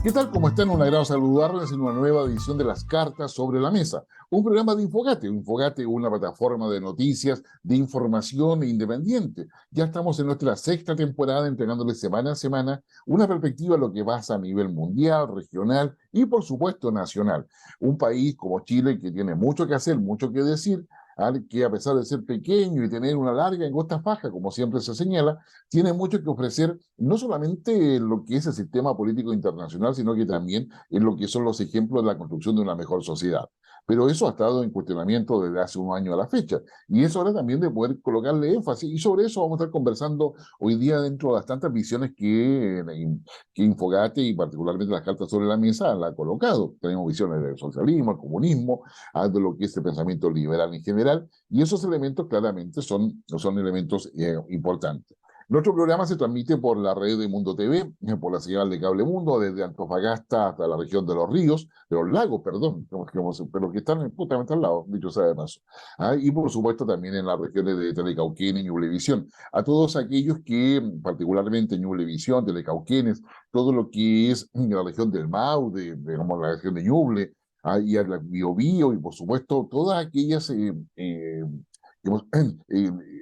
¿Qué tal? ¿Cómo están? Un agrado saludarles en una nueva edición de Las Cartas sobre la Mesa, un programa de Infogate. Infogate, una plataforma de noticias, de información independiente. Ya estamos en nuestra sexta temporada entregándoles semana a semana una perspectiva de lo que pasa a nivel mundial, regional y por supuesto nacional. Un país como Chile que tiene mucho que hacer, mucho que decir, que a pesar de ser pequeño y tener una larga y angosta faja, como siempre se señala, tiene mucho que ofrecer, no solamente en lo que es el sistema político internacional, sino que también en lo que son los ejemplos de la construcción de una mejor sociedad. Pero eso ha estado en cuestionamiento desde hace un año a la fecha. Y es hora también de poder colocarle énfasis. Y sobre eso vamos a estar conversando hoy día dentro de las tantas visiones que Infogate y particularmente las cartas sobre la mesa han ha colocado. Tenemos visiones del socialismo, el comunismo, de lo que es el pensamiento liberal en general. Y esos elementos claramente son elementos importantes. Nuestro programa se transmite por la red de Mundo TV, por la señal de Cable Mundo, desde Antofagasta hasta la región de los ríos, de los lagos, perdón, pero que están justamente al lado, dicho sea de paso. Y por supuesto también en las regiones de Telecauquén y Ñublevisión. A todos aquellos que, particularmente Ñublevisión, Telecauquenes, todo lo que es la región del Mau, digamos, la región de Ñuble, y a la Biobío, y por supuesto todas aquellas digamos,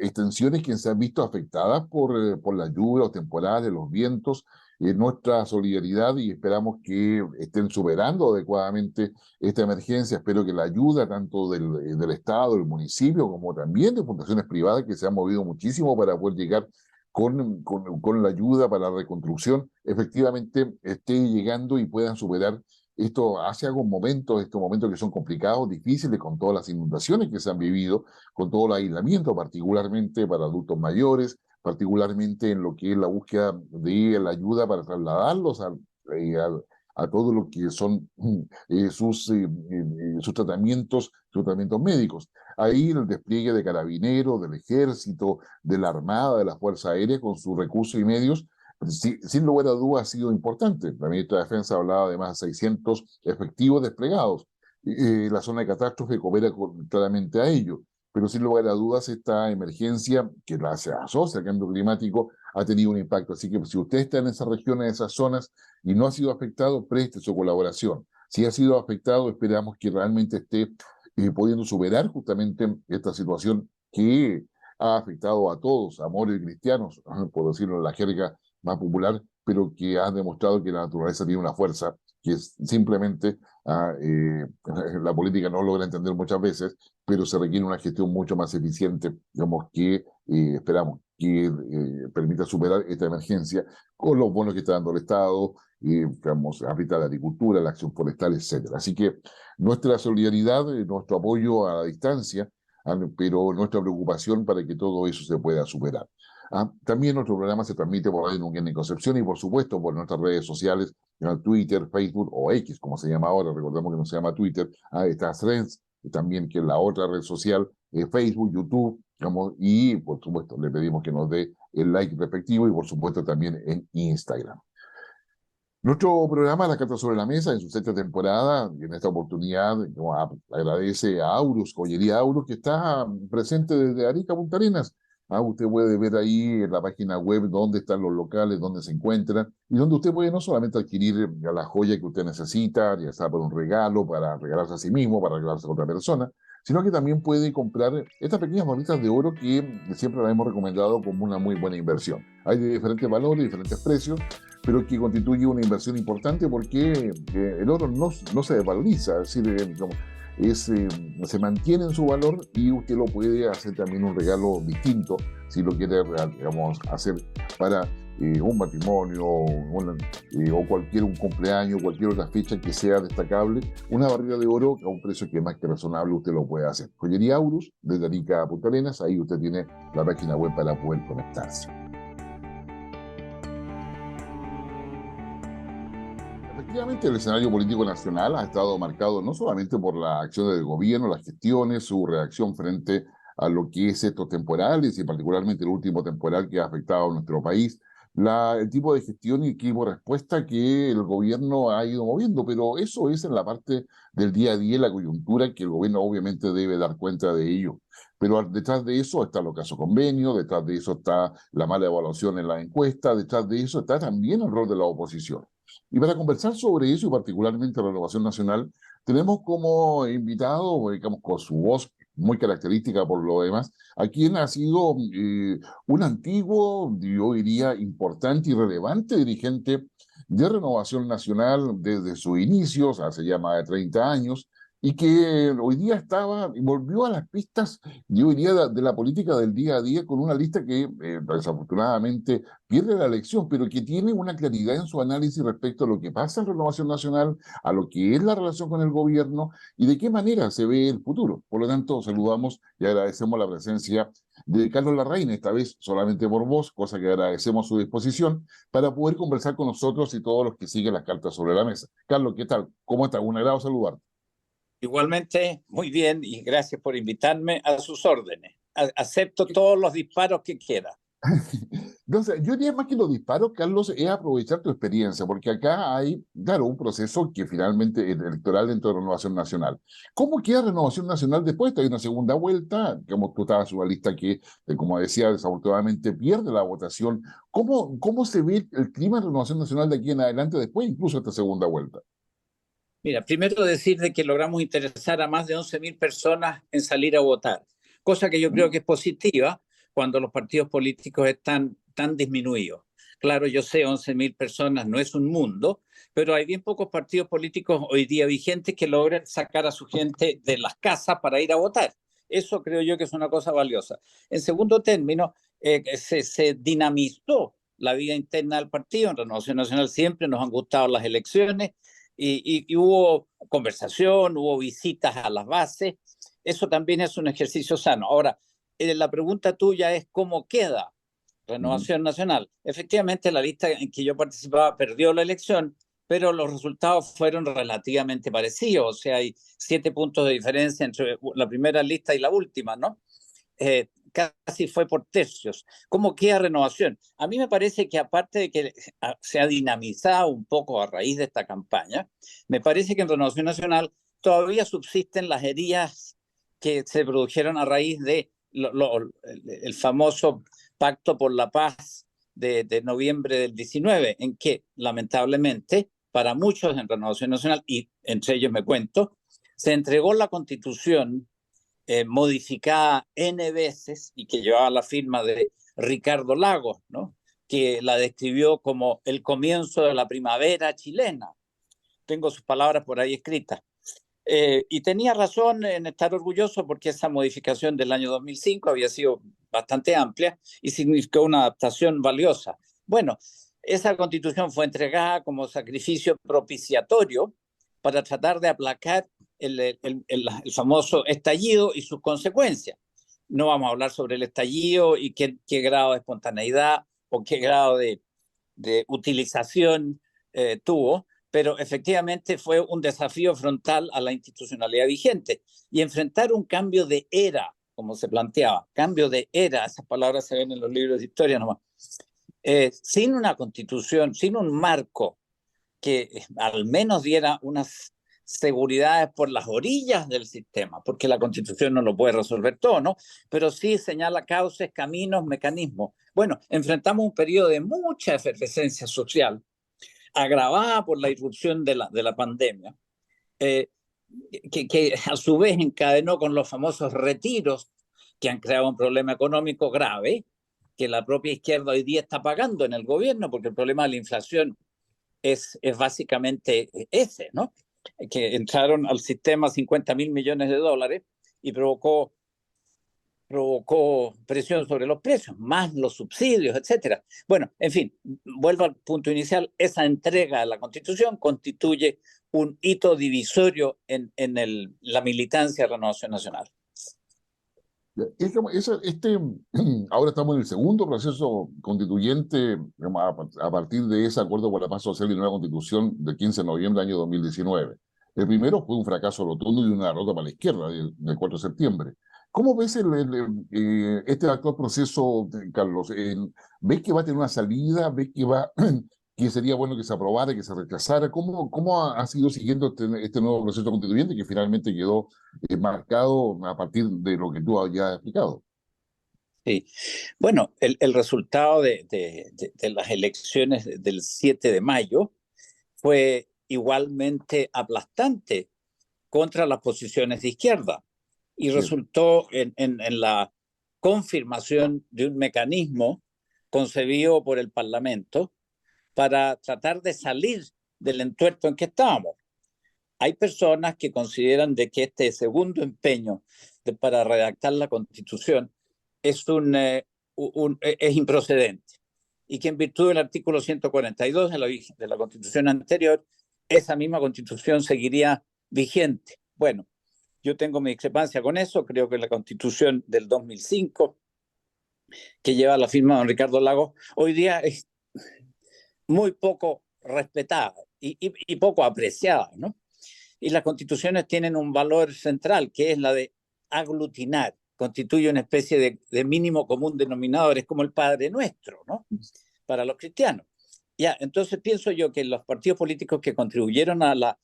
extensiones que se han visto afectadas por la lluvia, los temporales, los vientos, nuestra solidaridad y esperamos que estén superando adecuadamente esta emergencia. Espero que la ayuda tanto del Estado, del municipio, como también de fundaciones privadas que se han movido muchísimo para poder llegar con la ayuda para la reconstrucción, efectivamente esté llegando y puedan superar hace algún momento, estos momentos que son complicados, difíciles, con todas las inundaciones que se han vivido, con todo el aislamiento, particularmente para adultos mayores, particularmente en lo que es la búsqueda de la ayuda para trasladarlos eh, a, a todo lo que son sus tratamientos médicos. Ahí el despliegue de carabineros, del ejército, de la Armada, de la Fuerza Aérea, con sus recursos y medios, sin lugar a dudas ha sido importante. La ministra de Defensa hablaba de más de 600 efectivos desplegados. La zona de catástrofe coopera claramente a ello, pero sin lugar a dudas esta emergencia que se asocia al cambio climático ha tenido un impacto. Así que si usted está en esas regiones, en esas zonas y no ha sido afectado, preste su colaboración. Si ha sido afectado, esperamos que realmente esté pudiendo superar justamente esta situación que ha afectado a todos, a moros y cristianos, por decirlo en la jerga más popular, pero que ha demostrado que la naturaleza tiene una fuerza que es simplemente la política no logra entender muchas veces, pero se requiere una gestión mucho más eficiente, digamos, que esperamos que permita superar esta emergencia con los bonos que está dando el Estado, digamos, ahorita la agricultura, la acción forestal, etcétera. Así que nuestra solidaridad, nuestro apoyo a la distancia, pero nuestra preocupación para que todo eso se pueda superar. También nuestro programa se transmite por Radio Neuquén y Concepción y por supuesto por nuestras redes sociales, Twitter, Facebook o X, como se llama ahora, recordemos que no se llama Twitter, está Threads, también que es la otra red social, Facebook, YouTube, digamos, y por supuesto le pedimos que nos dé el like respectivo y por supuesto también en Instagram. Nuestro programa La Carta sobre la Mesa, en su sexta temporada, y en esta oportunidad agradece a Aurus, Joyería Aurus, que está presente desde Arica, Punta Arenas. Usted puede ver ahí en la página web dónde están los locales, dónde se encuentran, y donde usted puede no solamente adquirir la joya que usted necesita, ya sea por un regalo, para regalarse a sí mismo, para regalarse a otra persona, sino que también puede comprar estas pequeñas bolitas de oro que siempre las hemos recomendado como una muy buena inversión. Hay de diferentes valores, diferentes precios, pero que constituye una inversión importante porque el oro no se desvaloriza, es decir, digamos, se mantiene en su valor y usted lo puede hacer también un regalo distinto si lo quiere, digamos, hacer para un matrimonio o un cumpleaños, cualquier otra fecha que sea destacable. Una barrera de oro a un precio que es más que razonable usted lo puede hacer. Joyería Aurus, desde Arica a Punta Arenas, ahí usted tiene la página web para poder conectarse. Efectivamente, el escenario político nacional ha estado marcado no solamente por la acción del gobierno, las gestiones, su reacción frente a lo que es estos temporales y particularmente el último temporal que ha afectado a nuestro país, el tipo de gestión y tipo de respuesta que el gobierno ha ido moviendo, pero eso es en la parte del día a día, la coyuntura, que el gobierno obviamente debe dar cuenta de ello. Pero detrás de eso está los casos convenios, detrás de eso está la mala evaluación en la encuesta, detrás de eso está también el rol de la oposición. Y para conversar sobre eso, y particularmente Renovación Nacional, tenemos como invitado, digamos, con su voz muy característica por lo demás, a quien ha sido un antiguo, yo diría, importante y relevante dirigente de Renovación Nacional desde sus inicios, hace ya más de 30 años, y que hoy día volvió a las pistas, yo diría, de la política del día a día con una lista que desafortunadamente pierde la elección, pero que tiene una claridad en su análisis respecto a lo que pasa en Renovación Nacional, a lo que es la relación con el gobierno y de qué manera se ve el futuro. Por lo tanto, saludamos y agradecemos la presencia de Carlos Larraín, esta vez solamente por voz, cosa que agradecemos su disposición para poder conversar con nosotros y todos los que siguen las cartas sobre la mesa. Carlos, ¿qué tal? ¿Cómo estás? Un agrado saludarte. Igualmente, muy bien y gracias por invitarme a sus órdenes. Acepto todos los disparos que quiera. Entonces, yo diría más que los disparos, Carlos, es aprovechar tu experiencia, porque acá hay, claro, un proceso que finalmente es electoral dentro de Renovación Nacional. ¿Cómo queda Renovación Nacional después? Hay una segunda vuelta, como tú estabas en una lista que, como decía, desafortunadamente pierde la votación. ¿Cómo se ve el clima de Renovación Nacional de aquí en adelante, después incluso esta segunda vuelta? Mira, primero decir de que logramos interesar a más de 11.000 personas en salir a votar, cosa que yo creo que es positiva cuando los partidos políticos están tan disminuidos. Claro, yo sé, 11.000 personas no es un mundo, pero hay bien pocos partidos políticos hoy día vigentes que logren sacar a su gente de las casas para ir a votar. Eso creo yo que es una cosa valiosa. En segundo término, se dinamizó la vida interna del partido. En Renovación Nacional siempre nos han gustado las elecciones y hubo conversación, hubo visitas a las bases. Eso también es un ejercicio sano. Ahora, la pregunta tuya es cómo queda Renovación Nacional. Efectivamente, la lista en que yo participaba perdió la elección, pero los resultados fueron relativamente parecidos. O sea, hay 7 puntos de diferencia entre la primera lista y la última, ¿no? Casi fue por tercios. ¿Cómo queda Renovación? A mí me parece que aparte de que se ha dinamizado un poco a raíz de esta campaña, me parece que en Renovación Nacional todavía subsisten las heridas que se produjeron a raíz de el famoso Pacto por la Paz de noviembre del 19, en que lamentablemente para muchos en Renovación Nacional, y entre ellos me cuento, se entregó la Constitución modificada N veces y que llevaba la firma de Ricardo Lagos, ¿no? Que la describió como el comienzo de la primavera chilena. Tengo sus palabras por ahí escritas. Y tenía razón en estar orgulloso porque esa modificación del año 2005 había sido bastante amplia y significó una adaptación valiosa. Bueno, esa constitución fue entregada como sacrificio propiciatorio para tratar de aplacar el famoso estallido y sus consecuencias. No vamos a hablar sobre el estallido y qué grado de espontaneidad o qué grado de utilización tuvo, pero efectivamente fue un desafío frontal a la institucionalidad vigente y enfrentar un cambio de era, como se planteaba, cambio de era, esas palabras se ven en los libros de historia nomás, sin una constitución, sin un marco que al menos diera unas seguridades por las orillas del sistema, porque la Constitución no lo puede resolver todo, ¿no? Pero sí señala causas, caminos, mecanismos. Bueno, enfrentamos un periodo de mucha efervescencia social, agravada por la irrupción de la pandemia, eh, que a su vez encadenó con los famosos retiros que han creado un problema económico grave, que la propia izquierda hoy día está pagando en el gobierno, porque el problema de la inflación es básicamente ese, ¿no? Que entraron al sistema 50.000 millones de dólares y provocó presión sobre los precios, más los subsidios, etcétera. Bueno, en fin, vuelvo al punto inicial, esa entrega a la Constitución constituye un hito divisorio en la militancia de la Renovación Nacional. Ahora estamos en el segundo proceso constituyente, digamos, a partir de ese acuerdo por la paz social y nueva constitución del 15 de noviembre del año 2019. El primero fue un fracaso rotundo y una derrota para la izquierda del 4 de septiembre. ¿Cómo ves este actual proceso, Carlos? ¿Ves que va a tener una salida? ¿Ves que que sería bueno que se aprobara, que se rechazara? ¿Cómo ha sido siguiendo este nuevo proceso constituyente que finalmente quedó marcado a partir de lo que tú ya has explicado? Sí. Bueno, el resultado de las elecciones del 7 de mayo fue igualmente aplastante contra las posiciones de izquierda y Sí, resultó en la confirmación de un mecanismo concebido por el Parlamento para tratar de salir del entuerto en que estábamos. Hay personas que consideran de que este segundo empeño para redactar la Constitución es, es improcedente y que en virtud del artículo 142 de la Constitución anterior, esa misma Constitución seguiría vigente. Bueno, yo tengo mi discrepancia con eso, creo que la Constitución del 2005, que lleva la firma de don Ricardo Lagos, hoy día es muy poco respetada y poco apreciada, ¿no? Y las constituciones tienen un valor central, que es la de aglutinar, constituye una especie de mínimo común denominador, es como el Padre Nuestro, ¿no? Para los cristianos. Ya, entonces pienso yo que los partidos políticos que contribuyeron a la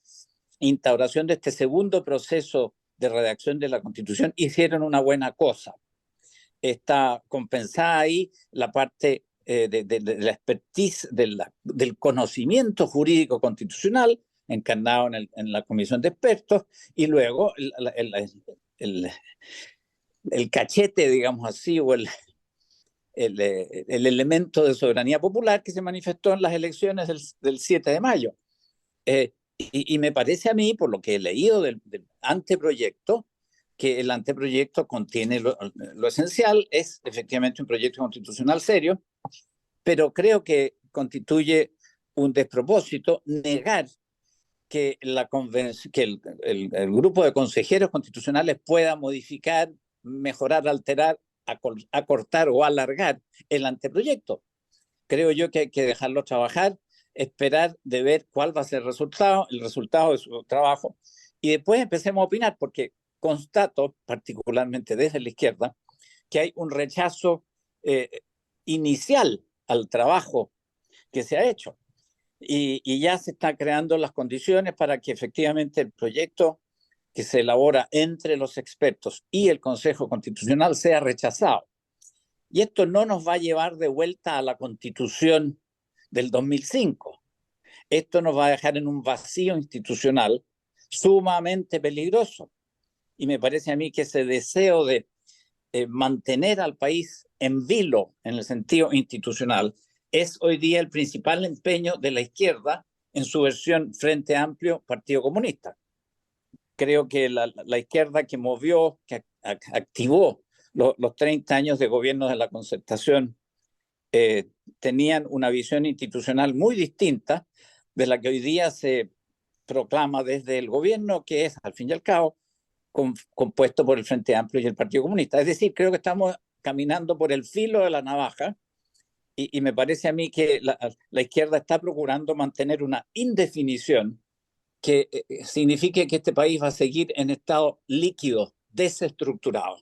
instauración de este segundo proceso de redacción de la Constitución hicieron una buena cosa. Está compensada ahí la parte de la expertise, del conocimiento jurídico constitucional, encarnado en la comisión de expertos, y luego el cachete, digamos así, o el elemento de soberanía popular que se manifestó en las elecciones del 7 de mayo. Y me parece a mí, por lo que he leído del anteproyecto, que el anteproyecto contiene lo esencial, es efectivamente un proyecto constitucional serio, pero creo que constituye un despropósito negar que, que el grupo de consejeros constitucionales pueda modificar, mejorar, alterar, acortar o alargar el anteproyecto. Creo yo que hay que dejarlo trabajar, esperar de ver cuál va a ser el resultado de su trabajo, y después empecemos a opinar, porque constato, particularmente desde la izquierda, que hay un rechazo eh, inicial al trabajo que se ha hecho. Y ya se están creando las condiciones para que efectivamente el proyecto que se elabora entre los expertos y el Consejo Constitucional sea rechazado. Y esto no nos va a llevar de vuelta a la Constitución del 2005. Esto nos va a dejar en un vacío institucional sumamente peligroso. Y me parece a mí que ese deseo de mantener al país en vilo en el sentido institucional es hoy día el principal empeño de la izquierda en su versión Frente Amplio Partido Comunista. Creo que la izquierda que movió, que activó los 30 años de gobierno de la concertación, tenían una visión institucional muy distinta de la que hoy día se proclama desde el gobierno, que es, al fin y al cabo, compuesto por el Frente Amplio y el Partido Comunista. Es decir, creo que estamos caminando por el filo de la navaja y me parece a mí que la izquierda está procurando mantener una indefinición que signifique que este país va a seguir en estado líquido, desestructurado.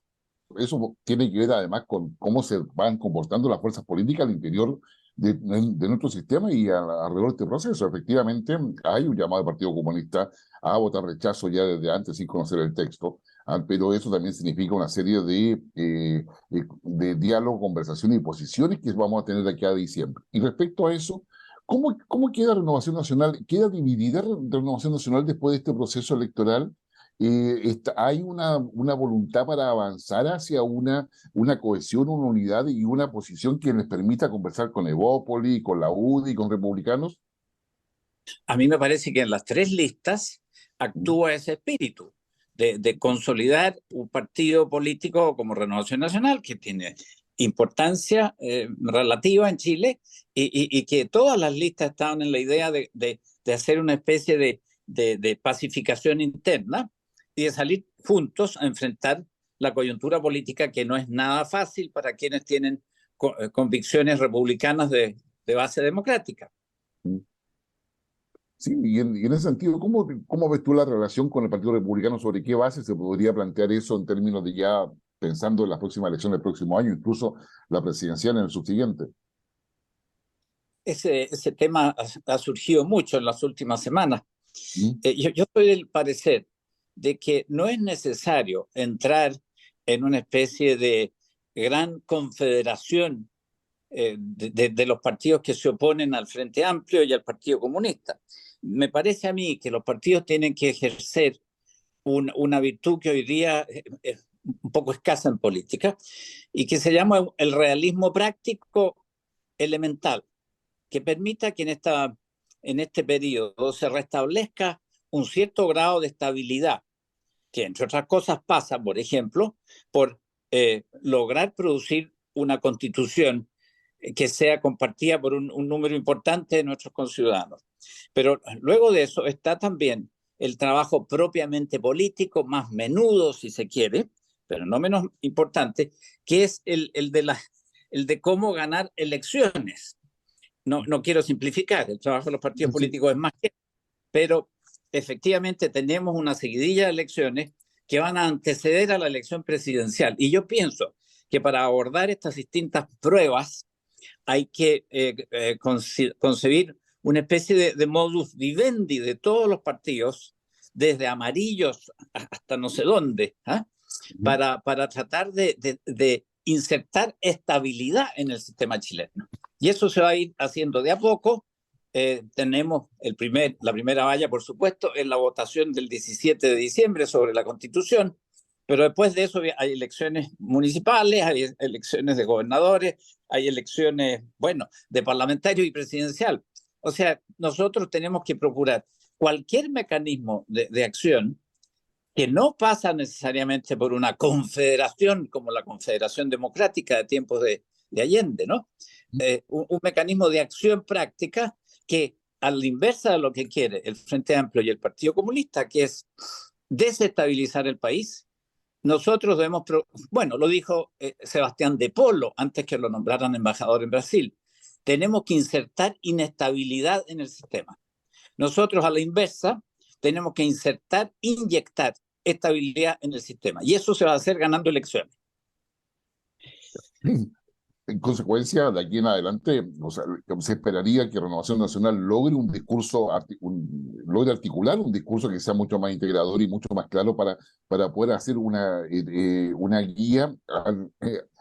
Eso tiene que ver además con cómo se van comportando las fuerzas políticas al interior de nuestro sistema y alrededor de este proceso. Efectivamente, hay un llamado del Partido Comunista a votar rechazo ya desde antes sin conocer el texto, pero eso también significa una serie de diálogo, conversación y posiciones que vamos a tener de aquí a diciembre. Y respecto a eso, ¿cómo queda Renovación Nacional? ¿Queda dividida Renovación Nacional después de este proceso electoral? ¿Hay una voluntad para avanzar hacia una cohesión, una unidad y una posición que les permita conversar con Evópoli, con la UDI, con republicanos? A mí me parece que en las tres listas actúa ese espíritu de consolidar un partido político como Renovación Nacional, que tiene importancia relativa en Chile, y que todas las listas estaban en la idea de hacer una especie de pacificación interna y de salir juntos a enfrentar la coyuntura política, que no es nada fácil para quienes tienen convicciones republicanas de base democrática. Sí, y en ese sentido, ¿cómo ves tú la relación con el Partido Republicano? ¿Sobre qué base se podría plantear eso en términos de ya pensando en las próximas elecciones del próximo año, incluso la presidencial en el subsiguiente? Ese tema ha surgido mucho en las últimas semanas. ¿Mm? Yo soy del parecer de que no es necesario entrar en una especie de gran confederación de los partidos que se oponen al Frente Amplio y al Partido Comunista. Me parece a mí que los partidos tienen que ejercer una virtud que hoy día es un poco escasa en política y que se llama el realismo práctico elemental, que permita que en este periodo se restablezca un cierto grado de estabilidad, que entre otras cosas pasa, por ejemplo, por lograr producir una constitución que sea compartida por un número importante de nuestros conciudadanos. Pero luego de eso está también el trabajo propiamente político, más menudo si se quiere, pero no menos importante, que es el de cómo ganar elecciones. No quiero simplificar, el trabajo de los partidos Sí. políticos es más que, pero efectivamente tenemos una seguidilla de elecciones que van a anteceder a la elección presidencial. Y yo pienso que para abordar estas distintas pruebas hay que concebir una especie de modus vivendi de todos los partidos, desde amarillos hasta no sé dónde, ¿ah? Para tratar de insertar estabilidad en el sistema chileno. Y eso se va a ir haciendo de a poco. Tenemos la primera valla, por supuesto, en la votación del 17 de diciembre sobre la Constitución, pero después de eso hay elecciones municipales, hay elecciones de gobernadores, hay elecciones, bueno, de parlamentario y presidencial. O sea, nosotros tenemos que procurar cualquier mecanismo de acción que no pasa necesariamente por una confederación como la Confederación Democrática de tiempos de Allende, ¿no? Un mecanismo de acción práctica que, a la inversa de lo que quiere el Frente Amplio y el Partido Comunista, que es desestabilizar el país, nosotros debemos, bueno, lo dijo Sebastián de Polo antes que lo nombraran embajador en Brasil, tenemos que insertar inestabilidad en el sistema. Nosotros, a la inversa, tenemos que inyectar estabilidad en el sistema. Y eso se va a hacer ganando elecciones. En consecuencia, de aquí en adelante, o sea, se esperaría que Renovación Nacional logre un discurso, logre articular un discurso que sea mucho más integrador y mucho más claro para poder hacer una guía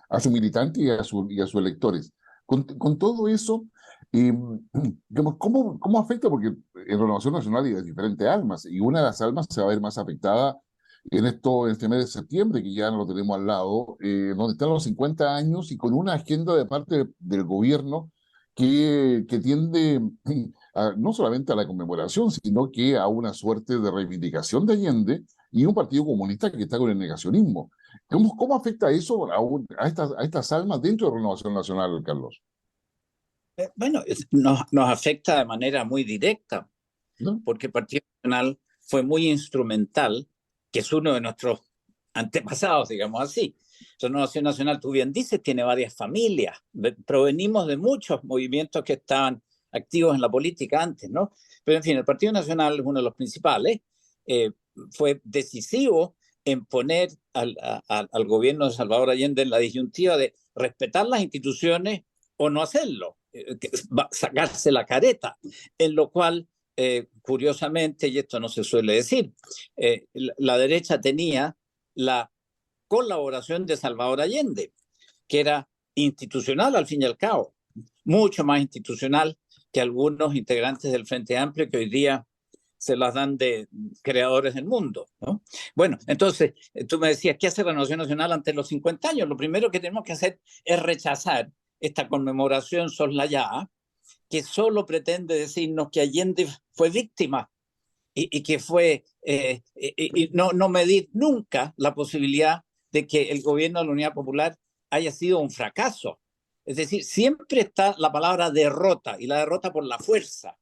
a su militante y a sus electores. Con todo eso, digamos, ¿cómo afecta? Porque en Renovación Nacional hay de diferentes almas, y una de las almas se va a ver más afectada en este mes de septiembre, que ya no lo tenemos al lado, donde están los 50 años y con una agenda de parte del gobierno que tiende no solamente a la conmemoración, sino que a una suerte de reivindicación de Allende y un partido comunista que está con el negacionismo. ¿Cómo afecta eso a estas almas dentro de Renovación Nacional, Carlos? Bueno, nos afecta de manera muy directa, ¿No? porque el Partido Nacional fue muy instrumental, que es uno de nuestros antepasados, digamos así. Renovación Nacional, tú bien dices, tiene varias familias. Provenimos de muchos movimientos que estaban activos en la política antes, ¿no? Pero en fin, el Partido Nacional es uno de los principales. eh, Fue decisivo en poner al gobierno de Salvador Allende en la disyuntiva de respetar las instituciones o no hacerlo, sacarse la careta, en lo cual curiosamente, y esto no se suele decir, la derecha tenía la colaboración de Salvador Allende, que era institucional al fin y al cabo, mucho más institucional que algunos integrantes del Frente Amplio que hoy día se las dan de creadores del mundo, ¿no? Bueno, entonces, tú me decías, ¿qué hace la Renovación Nacional ante los 50 años? Lo primero que tenemos que hacer es rechazar esta conmemoración soslayada que solo pretende decirnos que Allende fue víctima y que fue, y no medir nunca la posibilidad de que el gobierno de la Unidad Popular haya sido un fracaso. Es decir, siempre está la palabra derrota y la derrota por la fuerza.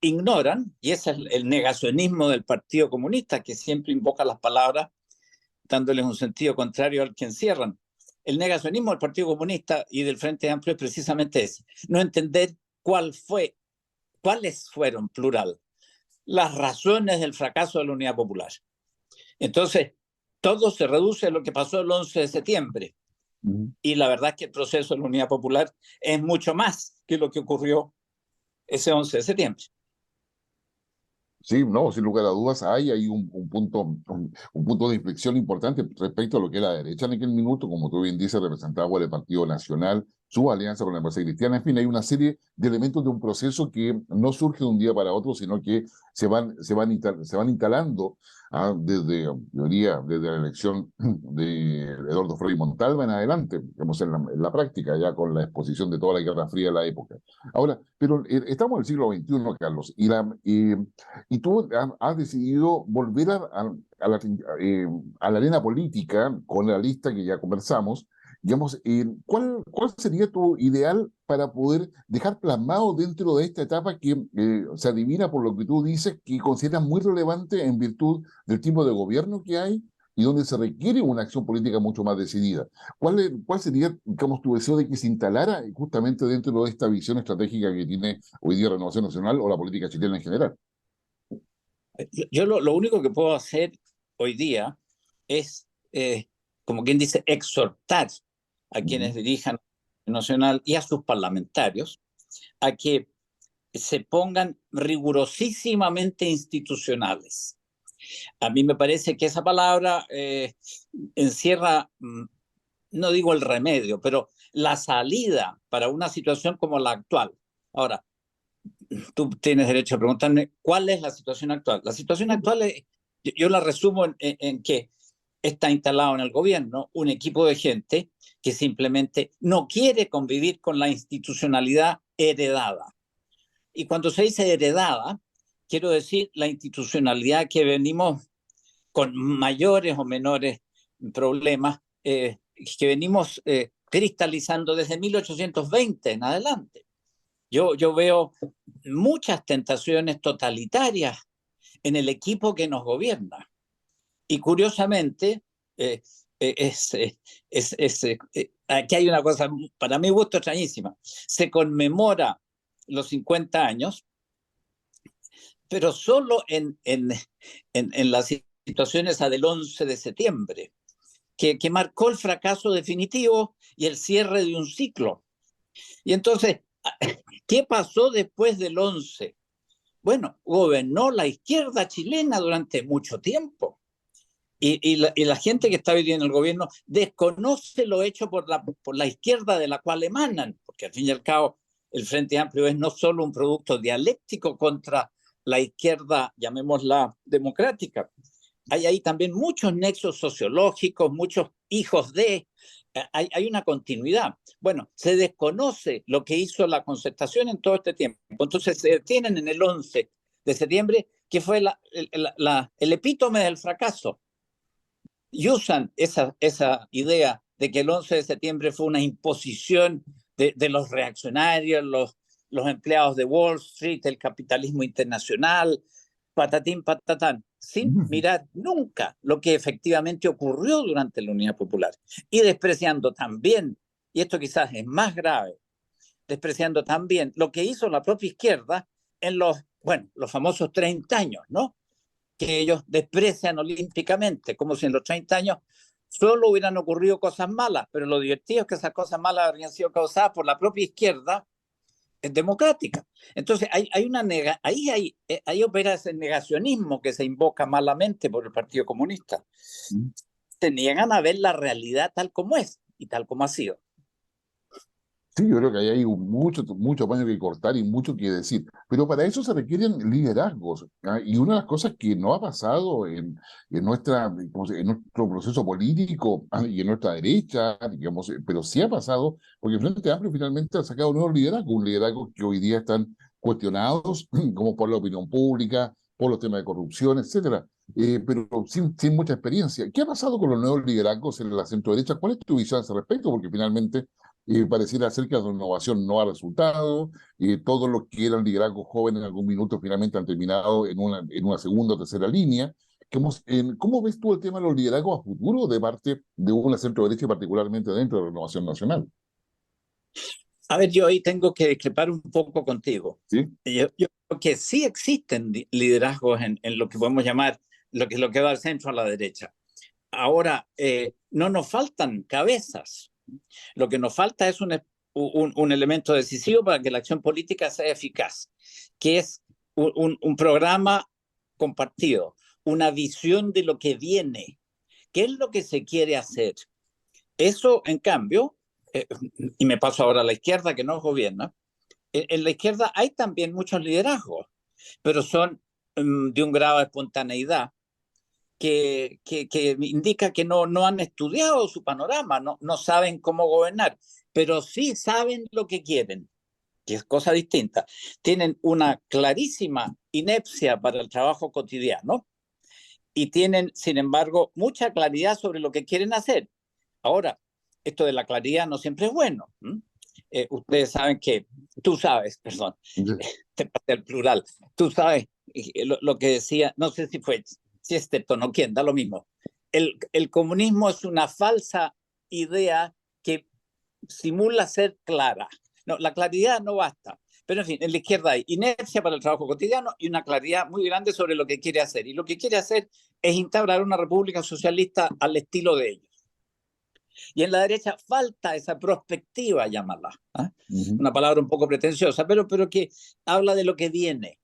Ignoran, y ese es el negacionismo del Partido Comunista, que siempre invoca las palabras dándoles un sentido contrario al que encierran. El negacionismo del Partido Comunista y del Frente Amplio es precisamente ese, no entender cuáles fueron, plural, las razones del fracaso de la Unidad Popular. Entonces, todo se reduce a lo que pasó el 11 de septiembre. Y la verdad es que el proceso de la Unidad Popular es mucho más que lo que ocurrió ese 11 de septiembre. Sí, no, sin lugar a dudas, hay un punto de inflexión importante respecto a lo que era la derecha en aquel minuto, como tú bien dices, representado por el Partido Nacional, su alianza con la Democracia Cristiana. En fin, hay una serie de elementos de un proceso que no surge de un día para otro, sino que se van instalando desde, yo diría, desde la elección de Eduardo Frei Montalva en adelante, digamos, en la práctica, ya con la exposición de toda la Guerra Fría de la época. Ahora, pero estamos en el siglo XXI, Carlos, y tú has decidido volver a la arena política con la lista que ya conversamos. Digamos, ¿cuál sería tu ideal para poder dejar plasmado dentro de esta etapa que se adivina por lo que tú dices, que consideras muy relevante en virtud del tipo de gobierno que hay y donde se requiere una acción política mucho más decidida? ¿Cuál sería, digamos, tu deseo de que se instalara justamente dentro de esta visión estratégica que tiene hoy día Renovación Nacional o la política chilena en general? Yo lo único que puedo hacer hoy día es, como quien dice, exhortar a quienes Ujú. dirijan Nacional y a sus parlamentarios a que se pongan rigurosísimamente institucionales. A mí me parece que esa palabra encierra, no digo el remedio, pero la salida para una situación como la actual. Ahora, tú tienes derecho a preguntarme cuál es la situación actual. La situación actual es, yo la resumo en que está instalado en el gobierno un equipo de gente que simplemente no quiere convivir con la institucionalidad heredada. Y cuando se dice heredada, quiero decir la institucionalidad que venimos con mayores o menores problemas, que venimos cristalizando desde 1820 en adelante. Yo veo muchas tentaciones totalitarias en el equipo que nos gobierna. Y curiosamente, eh, aquí hay una cosa, para mi gusto, extrañísima. Se conmemora los 50 años, pero solo en las situaciones del 11 de septiembre, que marcó el fracaso definitivo y el cierre de un ciclo. Y entonces, ¿qué pasó después del 11? Bueno, gobernó la izquierda chilena durante mucho tiempo. Y la gente que está hoy día en el gobierno desconoce lo hecho por la izquierda de la cual emanan, porque al fin y al cabo el Frente Amplio es no solo un producto dialéctico contra la izquierda, llamémosla democrática. Hay ahí también muchos nexos sociológicos, muchos hijos de, hay una continuidad. Bueno, se desconoce lo que hizo la concertación en todo este tiempo. Entonces se detienen en el 11 de septiembre, que fue el epítome del fracaso. Y usan esa idea de que el 11 de septiembre fue una imposición de los reaccionarios, los empleados de Wall Street, el capitalismo internacional, patatín, patatán, sin mirar nunca lo que efectivamente ocurrió durante la Unidad Popular. Y despreciando también, y esto quizás es más grave, despreciando también lo que hizo la propia izquierda en los famosos 30 años, ¿no? Que ellos desprecian olímpicamente, como si en los 30 años solo hubieran ocurrido cosas malas, pero lo divertido es que esas cosas malas habrían sido causadas por la propia izquierda democrática. Entonces, ahí opera ese negacionismo que se invoca malamente por el Partido Comunista. Se niegan a ver la realidad tal como es y tal como ha sido. Sí, yo creo que ahí hay mucho paño que cortar y mucho que decir, pero para eso se requieren liderazgos, ¿ah? Y una de las cosas que no ha pasado en nuestro proceso político, y en nuestra derecha, digamos, pero sí ha pasado, porque el Frente Amplio finalmente ha sacado nuevos liderazgos, un liderazgo que hoy día están cuestionados, como por la opinión pública, por los temas de corrupción, etcétera, pero sin mucha experiencia. ¿Qué ha pasado con los nuevos liderazgos en la centro derecha? ¿Cuál es tu visión a ese respecto? Porque finalmente pareciera ser que la renovación no ha resultado, todos los que eran liderazgos jóvenes en algún minuto finalmente han terminado en una segunda o tercera línea. ¿Cómo ves tú el tema de los liderazgos a futuro de parte de una centro derecha, particularmente dentro de la Renovación Nacional? A ver, yo ahí tengo que discrepar un poco contigo. ¿Sí? Yo creo que sí existen liderazgos en lo que podemos llamar lo que va al centro a la derecha. Ahora, no nos faltan cabezas. Lo que nos falta es un elemento decisivo para que la acción política sea eficaz, que es un programa compartido, una visión de lo que viene, qué es lo que se quiere hacer. Eso, en cambio, y me paso ahora a la izquierda que nos gobierna, en la izquierda hay también muchos liderazgos, pero son de un grado de espontaneidad que indica que no han estudiado su panorama, no saben cómo gobernar, pero sí saben lo que quieren, que es cosa distinta. Tienen una clarísima inepcia para el trabajo cotidiano y tienen, sin embargo, mucha claridad sobre lo que quieren hacer. Ahora, esto de la claridad no siempre es bueno. Ustedes saben que, tú sabes, perdón, te pasé el plural, tú sabes lo que decía, no sé si es Tepton o quién, da lo mismo. El comunismo es una falsa idea que simula ser clara. No, la claridad no basta. Pero en fin, en la izquierda hay inercia para el trabajo cotidiano y una claridad muy grande sobre lo que quiere hacer. Y lo que quiere hacer es instaurar una república socialista al estilo de ellos. Y en la derecha falta esa perspectiva, llamarla. Una palabra un poco pretenciosa, pero que habla de lo que viene.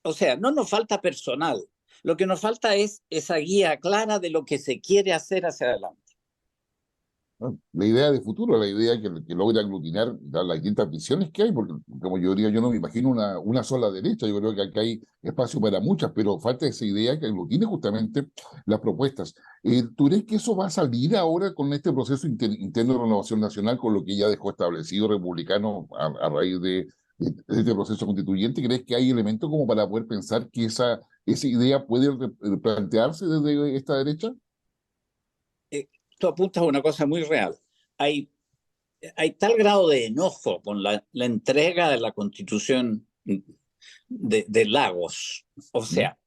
O sea, no nos falta personal. Lo que nos falta es esa guía clara de lo que se quiere hacer hacia adelante. ¿No? La idea de futuro, la idea que logra aglutinar las distintas visiones que hay, porque como yo diría, yo no me imagino una sola derecha, yo creo que acá hay espacio para muchas, pero falta esa idea que aglutine justamente las propuestas. ¿Tú crees que eso va a salir ahora con este proceso interno de renovación nacional, con lo que ya dejó establecido republicano a raíz de este proceso constituyente? ¿Crees que hay elementos como para poder pensar que esa idea puede plantearse desde esta derecha? Tú apuntas a una cosa muy real. Hay hay tal grado de enojo con la entrega de la constitución de Lagos, o sea,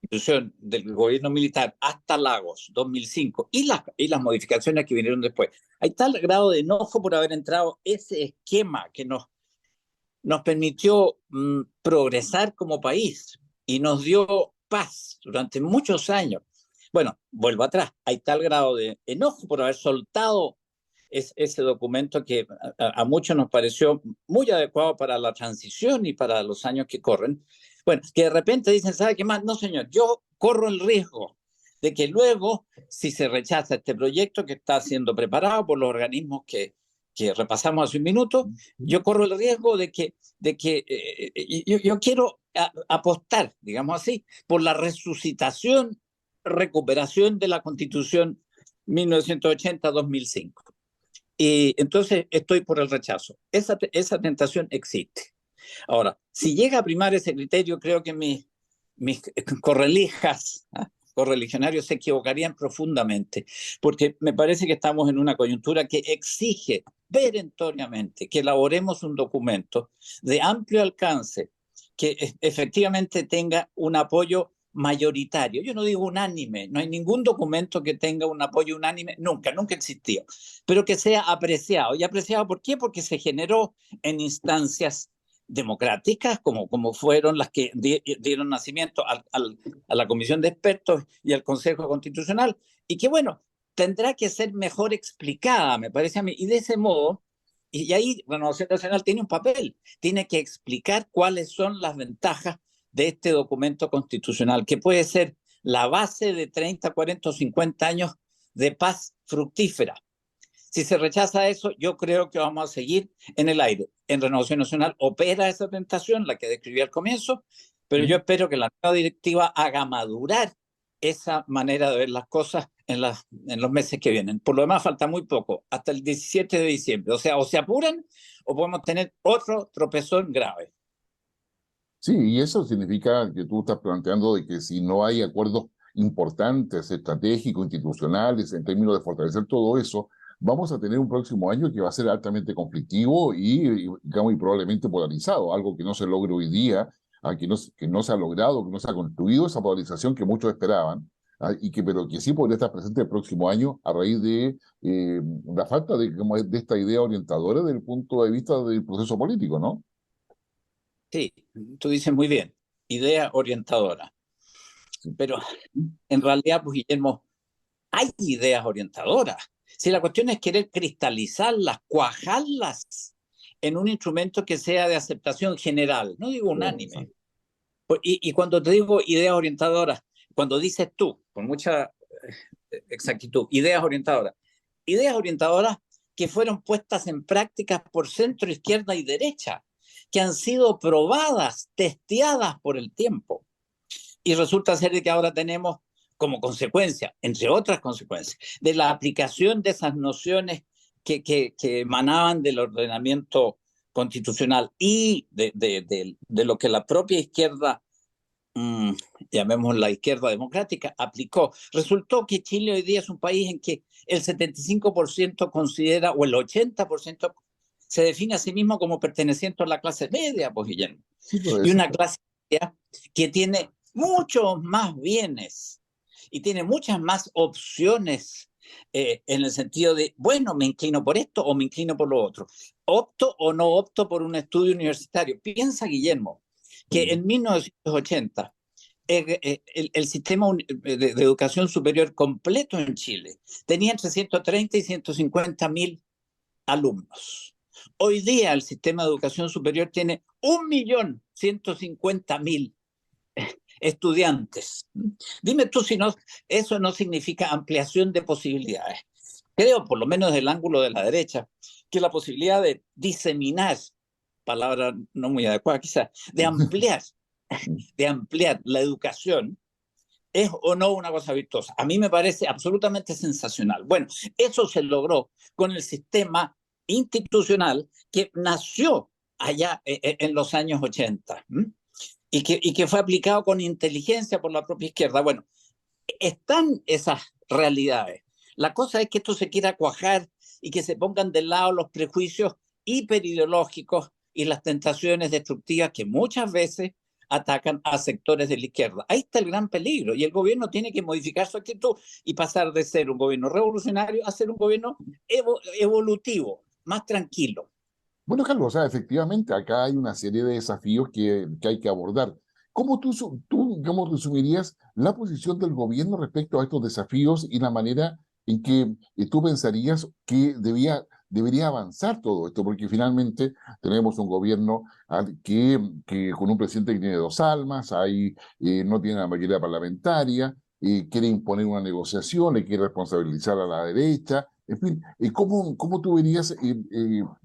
constitución del gobierno militar hasta Lagos 2005 y las modificaciones que vinieron después. Hay tal grado de enojo por haber entrado ese esquema que nos permitió progresar como país y nos dio paz durante muchos años. Bueno, vuelvo atrás, hay tal grado de enojo por haber soltado ese documento que a muchos nos pareció muy adecuado para la transición y para los años que corren. Bueno, que de repente dicen, ¿sabe qué más? No, señor, yo corro el riesgo de que luego, si se rechaza este proyecto que está siendo preparado por los organismos que repasamos hace un minuto, yo corro el riesgo de que yo quiero apostar, digamos así, por la resucitación, recuperación de la Constitución 1980-2005. Y entonces estoy por el rechazo. Esa tentación existe. Ahora, si llega a primar ese criterio, creo que mis correligionarios se equivocarían profundamente, porque me parece que estamos en una coyuntura que exige perentoriamente que elaboremos un documento de amplio alcance que efectivamente tenga un apoyo mayoritario. Yo no digo unánime, no hay ningún documento que tenga un apoyo unánime, nunca existió, pero que sea apreciado. ¿Y apreciado por qué? Porque se generó en instancias democráticas, como fueron las que dieron nacimiento a la Comisión de Expertos y al Consejo Constitucional, y que, bueno, tendrá que ser mejor explicada, me parece a mí, y de ese modo, y ahí Renovación Nacional tiene un papel, tiene que explicar cuáles son las ventajas de este documento constitucional, que puede ser la base de 30, 40 o 50 años de paz fructífera. Si se rechaza eso, yo creo que vamos a seguir en el aire. En Renovación Nacional opera esa tentación, la que describí al comienzo, pero yo espero que la nueva directiva haga madurar esa manera de ver las cosas en los meses que vienen. Por lo demás, falta muy poco, hasta el 17 de diciembre. O sea, o se apuran o podemos tener otro tropezón grave. Sí, y eso significa que tú estás planteando de que si no hay acuerdos importantes, estratégicos, institucionales, en términos de fortalecer todo eso, vamos a tener un próximo año que va a ser altamente conflictivo digamos, y probablemente polarizado, algo que no se logra hoy día, que no se ha logrado, que no se ha construido esa polarización que muchos esperaban, pero que sí podría estar presente el próximo año a raíz de la falta de esta idea orientadora desde el punto de vista del proceso político, ¿no? Sí, tú dices muy bien, idea orientadora. Sí. Pero en realidad, pues Guillermo, hay ideas orientadoras. Si la cuestión es querer cristalizarlas, cuajarlas en un instrumento que sea de aceptación general, no digo unánime. Y cuando te digo ideas orientadoras, cuando dices tú, con mucha exactitud, ideas orientadoras que fueron puestas en prácticas por centro, izquierda y derecha, que han sido probadas, testeadas por el tiempo. Y resulta ser de que ahora tenemos como consecuencia, entre otras consecuencias, de la aplicación de esas nociones que emanaban del ordenamiento constitucional y de lo que la propia izquierda, llamemos la izquierda democrática, aplicó. Resultó que Chile hoy día es un país en que el 75% considera, o el 80% se define a sí mismo como perteneciente a la clase media, pues, Guillermo. Sí, pero Y una clase media que tiene muchos más bienes y tiene muchas más opciones en el sentido de, bueno, me inclino por esto o me inclino por lo otro. ¿Opto o no opto por un estudio universitario? Piensa, Guillermo, que en 1980 el sistema de educación superior completo en Chile tenía entre 130 y 150 mil alumnos. Hoy día el sistema de educación superior tiene 1.150.000 estudiantes. Dime tú si no, eso no significa ampliación de posibilidades. Creo, por lo menos desde el ángulo de la derecha, que la posibilidad de diseminar, palabra no muy adecuada quizás, de ampliar la educación es o no una cosa virtuosa. A mí me parece absolutamente sensacional. Bueno, eso se logró con el sistema institucional que nació allá en los años 80 y que fue aplicado con inteligencia por la propia izquierda. Bueno, están esas realidades. La cosa es que esto se quiera cuajar y que se pongan de lado los prejuicios hiperideológicos y las tentaciones destructivas que muchas veces atacan a sectores de la izquierda. Ahí está el gran peligro y el gobierno tiene que modificar su actitud y pasar de ser un gobierno revolucionario a ser un gobierno evolutivo, más tranquilo. Bueno, Carlos, o sea, efectivamente, acá hay una serie de desafíos que hay que abordar. ¿Cómo resumirías la posición del gobierno respecto a estos desafíos y la manera en que tú pensarías que debería avanzar todo esto? Porque finalmente tenemos un gobierno que con un presidente que tiene dos almas, no tiene la mayoría parlamentaria, quiere imponer una negociación, le quiere responsabilizar a la derecha. En fin, ¿cómo tú verías,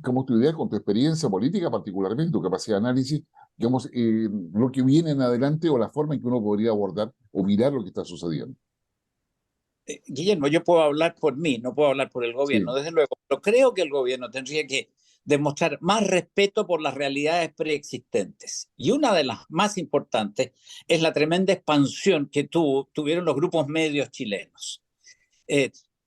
cómo tu idea con tu experiencia política, particularmente tu capacidad de análisis, digamos, lo que viene en adelante o la forma en que uno podría abordar o mirar lo que está sucediendo? Guillermo, yo puedo hablar por mí, no puedo hablar por el gobierno, Sí, desde luego, pero creo que el gobierno tendría que demostrar más respeto por las realidades preexistentes. Y una de las más importantes es la tremenda expansión que tuvieron los grupos medios chilenos.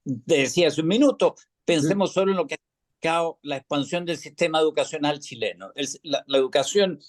Decía hace un minuto, sí, pensemos solo en lo que ha significado la expansión del sistema educacional chileno. La educación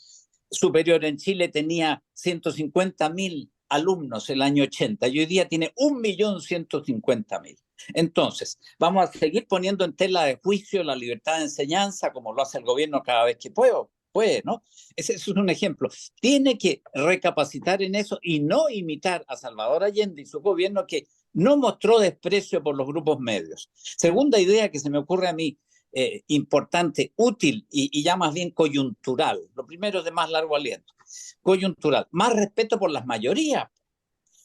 superior en Chile tenía 150.000 alumnos el año 80 y hoy día tiene 1.150.000. Entonces, vamos a seguir poniendo en tela de juicio la libertad de enseñanza como lo hace el gobierno cada vez que puede, ¿no? Ese es un ejemplo. Tiene que recapacitar en eso y no imitar a Salvador Allende y su gobierno que no mostró desprecio por los grupos medios. Segunda idea que se me ocurre a mí, importante, útil y ya más bien coyuntural. Lo primero es de más largo aliento. Coyuntural. Más respeto por las mayorías.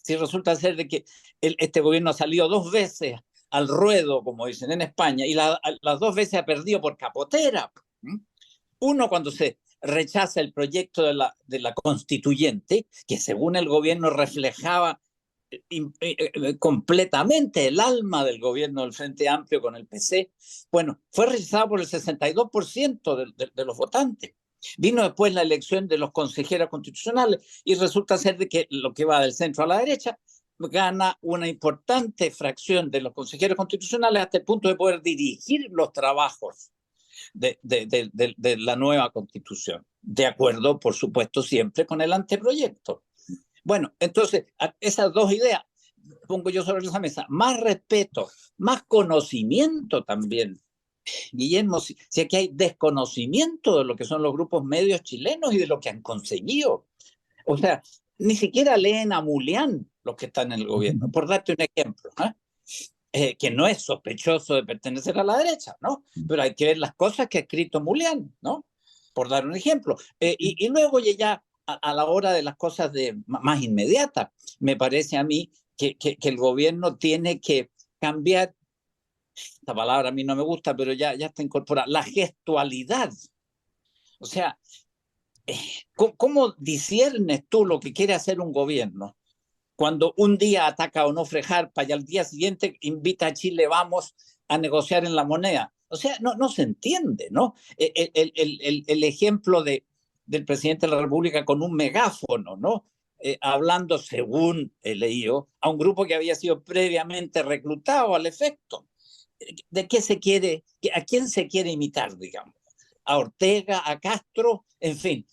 Si resulta ser de que este gobierno ha salido dos veces al ruedo, como dicen en España, y las dos veces ha perdido por capotera. Uno, cuando se rechaza el proyecto de la constituyente, que según el gobierno reflejaba completamente el alma del gobierno del Frente Amplio con el PC, bueno, fue rechazado por el 62% de los votantes. Vino después la elección de los consejeros constitucionales y resulta ser de que lo que va del centro a la derecha gana una importante fracción de los consejeros constitucionales hasta el punto de poder dirigir los trabajos de la nueva constitución, de acuerdo, por supuesto, siempre con el anteproyecto. Bueno, entonces, esas dos ideas pongo yo sobre esa mesa. Más respeto, más conocimiento también. Guillermo, si aquí hay desconocimiento de lo que son los grupos medios chilenos y de lo que han conseguido. O sea, ni siquiera leen a Mulián los que están en el gobierno, por darte un ejemplo. que no es sospechoso de pertenecer a la derecha, ¿no? Pero hay que ver las cosas que ha escrito Mulián, ¿no? Por dar un ejemplo. Y luego ya a la hora de las cosas más inmediatas, me parece a mí que el gobierno tiene que cambiar, esta palabra a mí no me gusta, pero ya está incorporada, la gestualidad. O sea, ¿cómo disiernes tú lo que quiere hacer un gobierno cuando un día ataca a Onofre Jarpa y al día siguiente invita a Chile, vamos a negociar en la moneda? O sea, no se entiende, ¿no? El ejemplo del presidente de la República con un megáfono, ¿no? Hablando, según he leído, a un grupo que había sido previamente reclutado al efecto. ¿De qué se quiere, a quién se quiere imitar, digamos? ¿A Ortega, a Castro, en fin?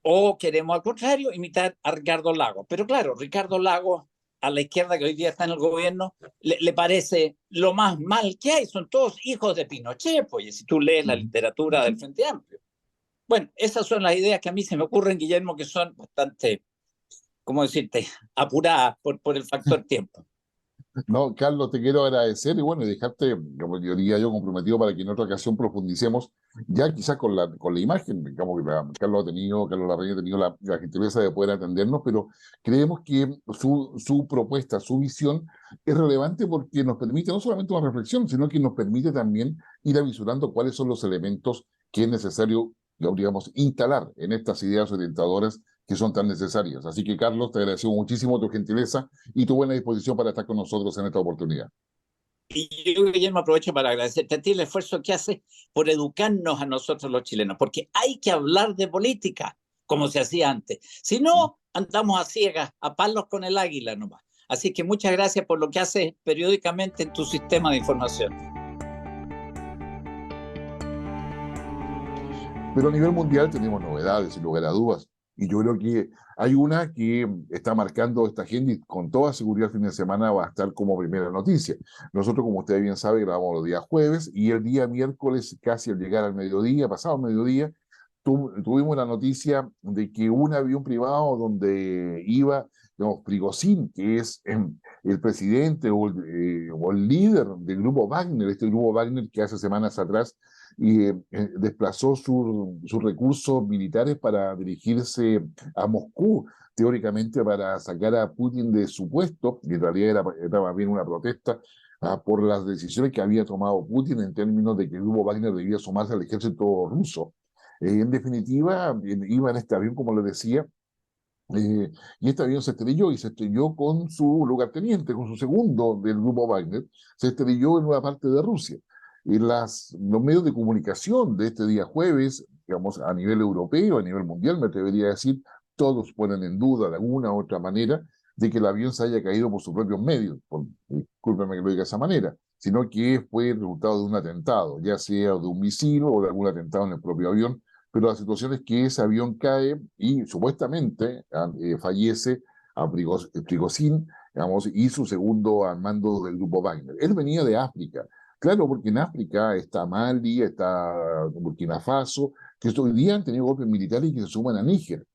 O queremos, al contrario, imitar a Ricardo Lagos. Pero claro, Ricardo Lagos, a la izquierda que hoy día está en el gobierno, le parece lo más mal que hay. Son todos hijos de Pinochet, pues, si tú lees la literatura del Frente Amplio. Bueno, esas son las ideas que a mí se me ocurren, Guillermo, que son bastante, ¿cómo decirte?, apuradas por el factor tiempo. No, Carlos, te quiero agradecer y bueno, y dejarte, como yo diría yo, comprometido para que en otra ocasión profundicemos, ya quizás con la imagen, digamos que Carlos ha tenido, Carlos Larraín ha tenido la gentileza de poder atendernos, pero creemos que su propuesta, su visión es relevante porque nos permite no solamente una reflexión, sino que nos permite también ir avisorando cuáles son los elementos que es necesario, digamos, instalar en estas ideas orientadoras que son tan necesarias. Así que, Carlos, te agradecemos muchísimo tu gentileza y tu buena disposición para estar con nosotros en esta oportunidad. Y yo, Guillermo, aprovecho para agradecerte a ti el esfuerzo que haces por educarnos a nosotros los chilenos, porque hay que hablar de política, como se hacía antes. Si no, andamos a ciegas, a palos con el águila nomás. Así que muchas gracias por lo que haces periódicamente en tu sistema de información. Pero a nivel mundial tenemos novedades, sin lugar a dudas. Y yo creo que hay una que está marcando esta agenda y con toda seguridad el fin de semana va a estar como primera noticia. Nosotros, como usted bien sabe, grabamos los días jueves y el día miércoles, casi al llegar al mediodía, pasado el mediodía, tuvimos la noticia de que un avión privado donde iba, digamos, Prigozhin, que es el presidente o el líder del grupo Wagner, este grupo Wagner que hace semanas atrás y desplazó sus recursos militares para dirigirse a Moscú, teóricamente para sacar a Putin de su puesto, y en realidad era más bien una protesta por las decisiones que había tomado Putin en términos de que el grupo Wagner debía sumarse al ejército ruso. En definitiva, iba en este avión, como les decía, y este avión se estrelló y se estrelló con su lugarteniente, con su segundo del grupo Wagner, se estrelló en una parte de Rusia. Y los medios de comunicación de este día jueves, digamos, a nivel europeo, a nivel mundial, me atrevería a decir, todos ponen en duda de alguna u otra manera de que el avión se haya caído por sus propios medios, discúlpeme que lo diga de esa manera, sino que fue el resultado de un atentado, ya sea de un misil o de algún atentado en el propio avión, pero la situación es que ese avión cae y supuestamente fallece a Prigozhin, digamos, y su segundo al mando del grupo Wagner. Él venía de África, claro, porque en África está Mali, está Burkina Faso, que hoy día han tenido golpes militares y que se suman a Níger.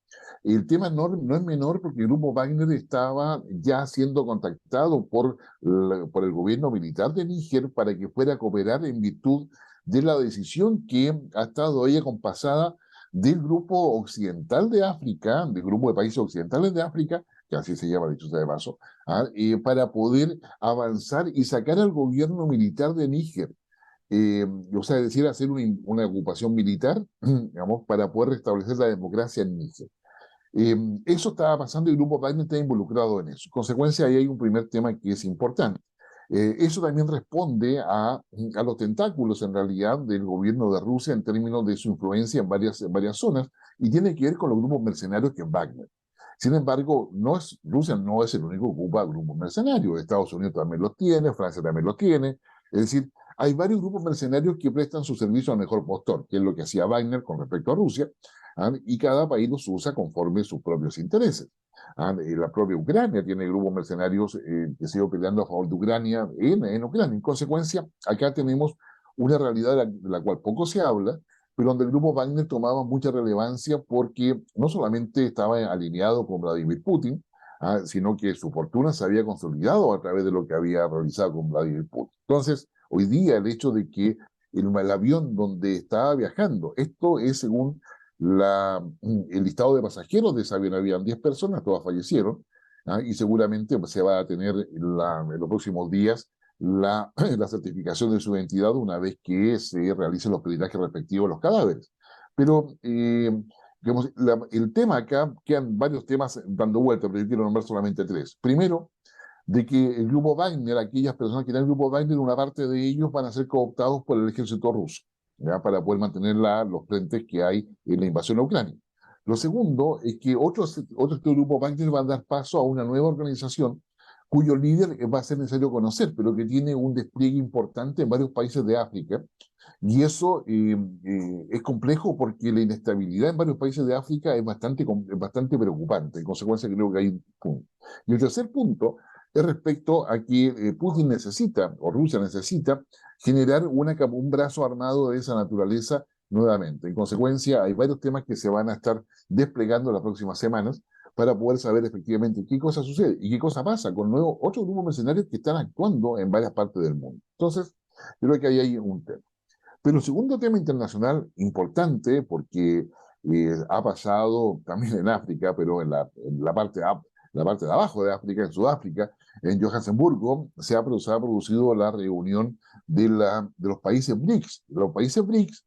El tema no es menor porque el grupo Wagner estaba ya siendo contactado por el gobierno militar de Níger para que fuera a cooperar en virtud de la decisión que ha estado ella compasada del grupo occidental de África, del grupo de países occidentales de África, que así se llama, dicho sea de paso, para poder avanzar y sacar al gobierno militar de Níger. O sea, es decir, hacer una ocupación militar, digamos, para poder restablecer la democracia en Níger. Eso estaba pasando y el grupo Wagner está involucrado en eso. En consecuencia, ahí hay un primer tema que es importante. Eso también responde a los tentáculos, en realidad, del gobierno de Rusia en términos de su influencia en varias zonas y tiene que ver con los grupos mercenarios que es Wagner. Sin embargo, Rusia no es el único que ocupa grupos mercenarios. Estados Unidos también los tiene, Francia también los tiene. Es decir, hay varios grupos mercenarios que prestan su servicio al mejor postor, que es lo que hacía Wagner con respecto a Rusia, y cada país los usa conforme sus propios intereses. La propia Ucrania tiene grupos mercenarios que siguen peleando a favor de Ucrania en Ucrania. En consecuencia, acá tenemos una realidad de la cual poco se habla, pero donde el grupo Wagner tomaba mucha relevancia porque no solamente estaba alineado con Vladimir Putin, sino que su fortuna se había consolidado a través de lo que había realizado con Vladimir Putin. Entonces, hoy día el hecho de que el avión donde estaba viajando, esto es según el listado de pasajeros de ese avión, habían 10 personas, todas fallecieron, y seguramente se va a tener en los próximos días la certificación de su identidad una vez que se realicen los peritajes respectivos de los cadáveres. Pero digamos, el tema acá, quedan varios temas dando vuelta, pero yo quiero nombrar solamente tres. Primero, de que el grupo Wagner, aquellas personas que están en el grupo Wagner, una parte de ellos van a ser cooptados por el ejército ruso, ¿ya? Para poder mantener los frentes que hay en la invasión a Ucrania. Lo segundo es que otros este grupo Wagner van a dar paso a una nueva organización cuyo líder va a ser necesario conocer, pero que tiene un despliegue importante en varios países de África. Y eso es complejo porque la inestabilidad en varios países de África es bastante preocupante. En consecuencia, creo que hay un punto. Y el tercer punto es respecto a que Putin necesita, o Rusia necesita, generar un brazo armado de esa naturaleza nuevamente. En consecuencia, hay varios temas que se van a estar desplegando en las próximas semanas para poder saber efectivamente qué cosa sucede y qué cosa pasa con otros grupos mercenarios que están actuando en varias partes del mundo. Entonces, yo creo que ahí hay un tema. Pero el segundo tema internacional importante, porque ha pasado también en África, pero en la parte de abajo de África, en Sudáfrica, en Johannesburgo, se ha producido la reunión de los países BRICS. Los países BRICS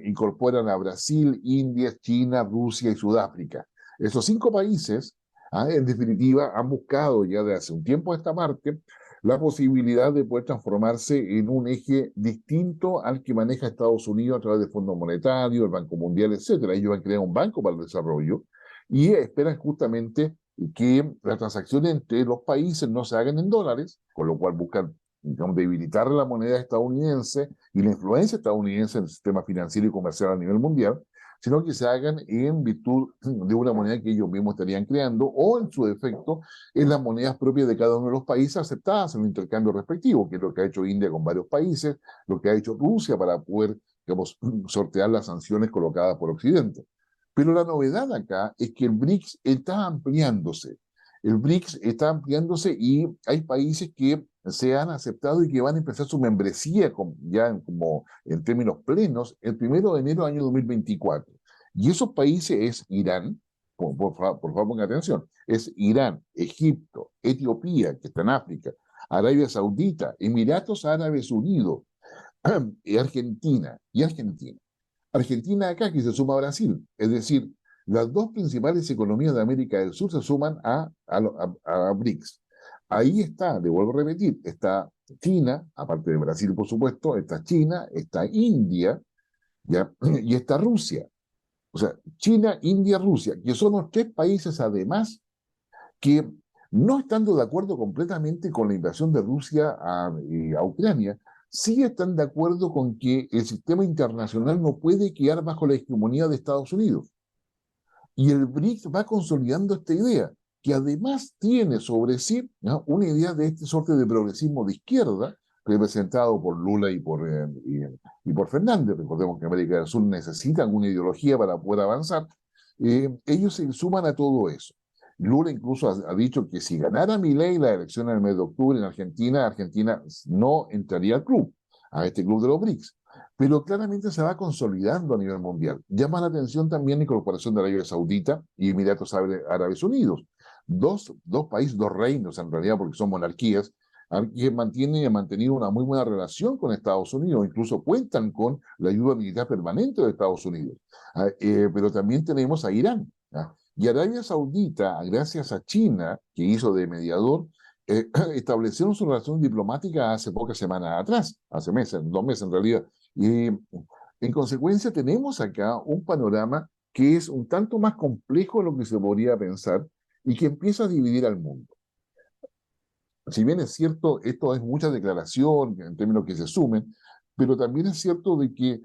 incorporan a Brasil, India, China, Rusia y Sudáfrica. Esos 5 países, en definitiva, han buscado ya de hace un tiempo a esta parte la posibilidad de poder transformarse en un eje distinto al que maneja Estados Unidos a través del Fondo Monetario, el Banco Mundial, etcétera. Ellos han creado un banco para el desarrollo y esperan justamente que las transacciones entre los países no se hagan en dólares, con lo cual buscan, digamos, debilitar la moneda estadounidense y la influencia estadounidense en el sistema financiero y comercial a nivel mundial, sino que se hagan en virtud de una moneda que ellos mismos estarían creando o, en su defecto, en las monedas propias de cada uno de los países aceptadas en el intercambio respectivo, que es lo que ha hecho India con varios países, lo que ha hecho Rusia para poder, digamos, sortear las sanciones colocadas por Occidente. Pero la novedad acá es que el BRICS está ampliándose. El BRICS está ampliándose y hay países que se han aceptado y que van a empezar su membresía ya como en términos plenos el 1 de enero del año 2024. Y esos países es Irán, por favor pongan atención, es Irán, Egipto, Etiopía, que está en África, Arabia Saudita, Emiratos Árabes Unidos, Argentina y Argentina. Argentina acá que se suma a Brasil, es decir, las dos principales economías de América del Sur se suman a BRICS. Ahí está, le vuelvo a repetir, está China, aparte de Brasil, por supuesto, está China, está India, ¿ya? Y está Rusia. O sea, China, India, Rusia, que son los 3 países además que no estando de acuerdo completamente con la invasión de Rusia a Ucrania, sí están de acuerdo con que el sistema internacional no puede quedar bajo la hegemonía de Estados Unidos. Y el BRICS va consolidando esta idea, que además tiene sobre sí, ¿no?, una idea de este sorte de progresismo de izquierda, representado por Lula y por Fernández. Recordemos que América del Sur necesita alguna ideología para poder avanzar. Ellos se suman a todo eso. Lula incluso ha dicho que si ganara Milei la elección en el mes de octubre en Argentina, Argentina no entraría al club, a este club de los BRICS. Pero claramente se va consolidando a nivel mundial. Llama la atención también la incorporación de Arabia Saudita y Emiratos Árabes Unidos. Dos países, dos reinos en realidad, porque son monarquías, que han mantenido una muy buena relación con Estados Unidos, incluso cuentan con la ayuda militar permanente de Estados Unidos. Pero también tenemos a Irán. Y Arabia Saudita, gracias a China, que hizo de mediador, establecieron su relación diplomática hace pocas semanas atrás, hace meses, 2 meses en realidad. Y en consecuencia tenemos acá un panorama que es un tanto más complejo de lo que se podría pensar y que empieza a dividir al mundo. Si bien es cierto, esto es mucha declaración en términos que se sumen, pero también es cierto de que